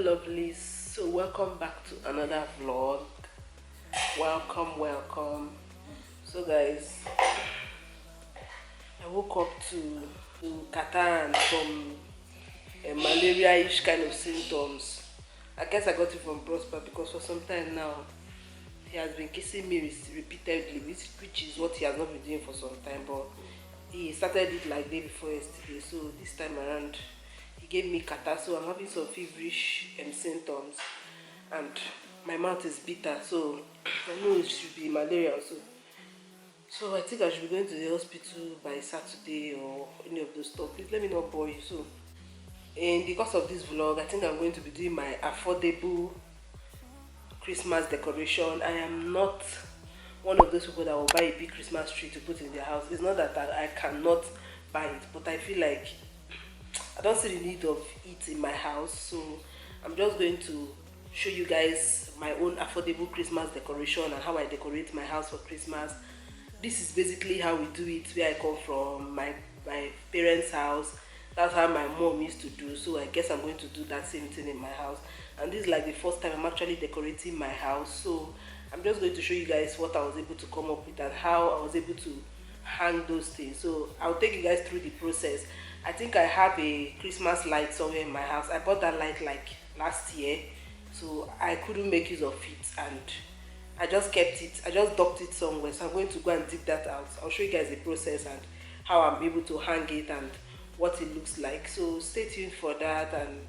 lovelies, so welcome back to another vlog. Welcome. So guys, I woke up to catarrh and some malaria-ish kind of symptoms. I guess I got it from Prosper because for some time now he has been kissing me repeatedly, which is what he has not been doing for some time, but he started it like day before yesterday. So this time around he gave me catarrh, so I'm having some feverish symptoms and my mouth is bitter, so I know it should be malaria also. So I think I should be going to the hospital by Saturday or any of those stuff. Please let me not bore you. So in the course of this vlog, I think I'm going to be doing my affordable Christmas decoration. I am not one of those people that will buy a big Christmas tree to put in their house. It's not that I cannot buy it, but I feel like I don't see the need of it in my house. So I'm just going to show you guys my own affordable Christmas decoration and how I decorate my house for Christmas. This is basically how we do it where I come from, my parents' house. That's how my mom used to do, so I guess I'm going to do that same thing in my house. And this is like the first time I'm actually decorating my house, so I'm just going to show you guys what I was able to come up with and how I was able to hang those things. So I'll take you guys through the process. I think I have a Christmas light somewhere in my house. I bought that light like last year, so I couldn't make use of it and I just kept it. I just docked it somewhere, so I'm going to go and dig that out. I'll show you guys the process and how I'm able to hang it and what it looks like. So stay tuned for that and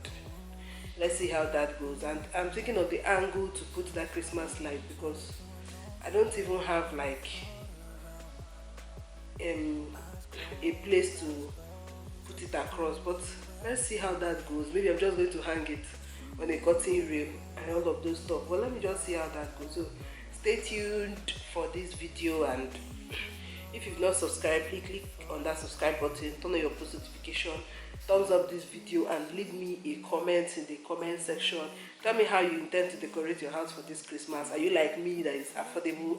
let's see how that goes. And I'm thinking of the angle to put that Christmas light because I don't even have like a place to put it across, but let's see how that goes. Maybe I'm just going to hang it on a curtain rail and all of those stuff, but let me just see how that goes. So stay tuned for this video, and if you've not subscribed, please click on that subscribe button, turn on your post notification, thumbs up this video, and leave me a comment in the comment section. Tell me how you intend to decorate your house for this Christmas. Are you like me, that is affordable,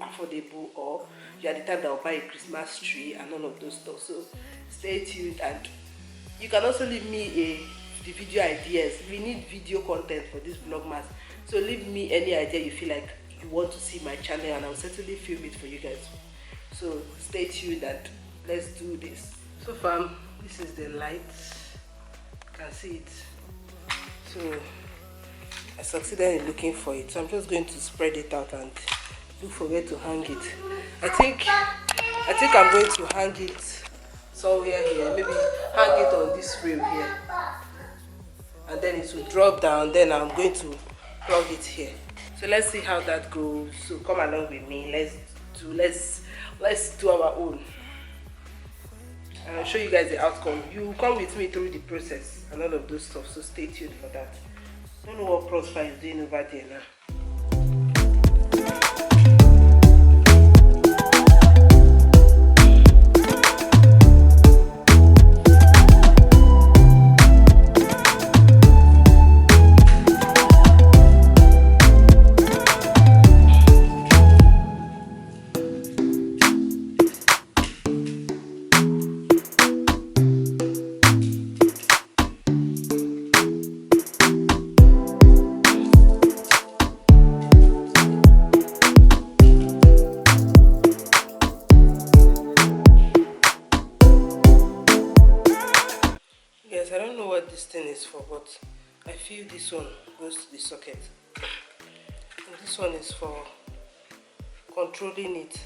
or you are the type that will buy a Christmas tree and all of those stuff? So stay tuned, and you can also leave me the video ideas. We need video content for this vlogmas, so leave me any idea you feel like you want to see my channel, and I'll certainly film it for you guys. So stay tuned and let's do this. So fam, this is the light. You can see it. So I succeeded in looking for it, so I'm just going to spread it out and look for where to hang it. I think I'm going to hang it somewhere here. Maybe hang it on this rail here, and then it will drop down. Then I'm going to plug it here. So let's see how that goes. So come along with me. Let's do our own. And I'll show you guys the outcome. You come with me through the process and all of those stuff. So stay tuned for that. I don't know what Prosper is doing over there now. I don't know what this thing is for, but I feel this one goes to the socket. And this one is for controlling it.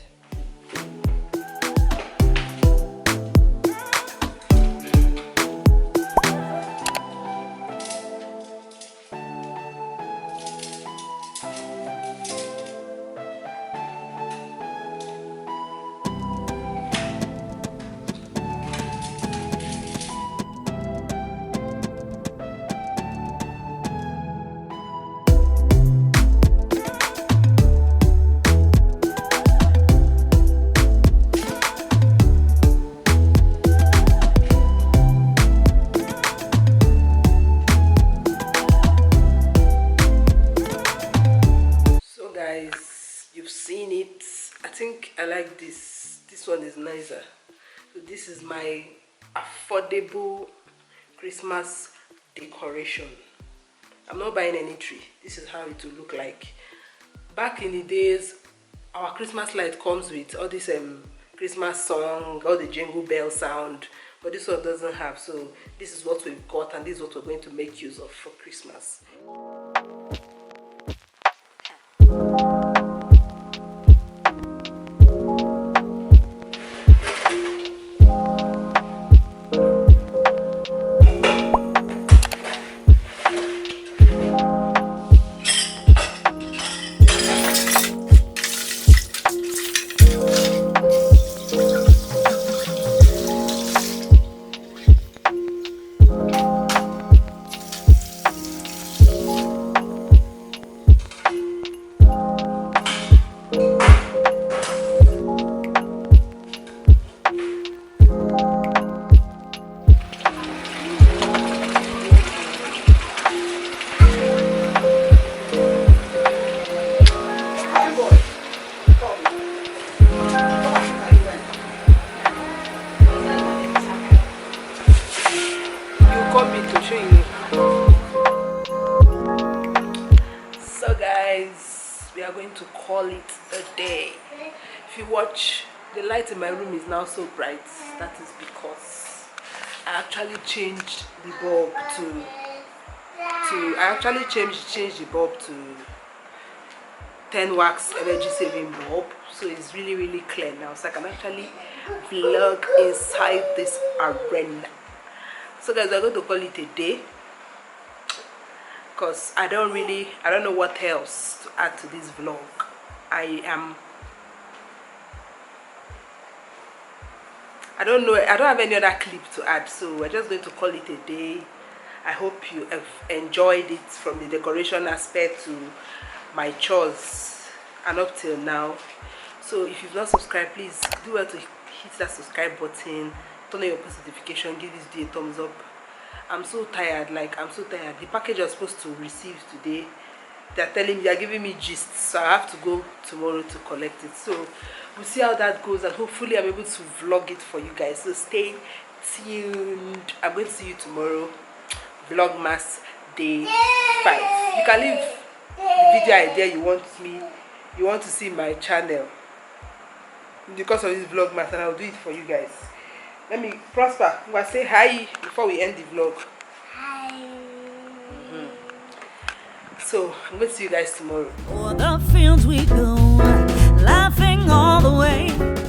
I like this. This one is nicer. So this is my affordable Christmas decoration. I'm not buying any tree. This is how it will look like. Back in the days, our Christmas light comes with all this Christmas song, all the jingle bell sound, but this one doesn't have. So this is what we've got, and this is what we're going to make use of for Christmas. So guys, we are going to call it a day. If you watch, the light in my room is now so bright. That is because I actually changed the bulb to changed the bulb to 10 wax energy saving bulb, so it's really clear now, so I can actually vlog inside this arena. So guys, we're going to call it a day because I don't know what else to add to this vlog. I don't have any other clip to add, so we're just going to call it a day. I hope you have enjoyed it, from the decoration aspect to my chores and up till now. So if you've not subscribed, please do well to hit that subscribe button, turn on your post notification, give this video a thumbs up. I'm so tired, I'm so tired. The package I was supposed to receive today, they're giving me gist, so I have to go tomorrow to collect it. So we'll see how that goes, and hopefully I'm able to vlog it for you guys, so stay tuned. I'm going to see you tomorrow, Vlogmas day 5. You can leave the video idea you want to see my channel because of this Vlogmas, and I'll do it for you guys. Let me Prosper, I'm gonna say hi before we end the vlog. Hi. So I'm going to see you guys tomorrow. For the fields we go, laughing all the way.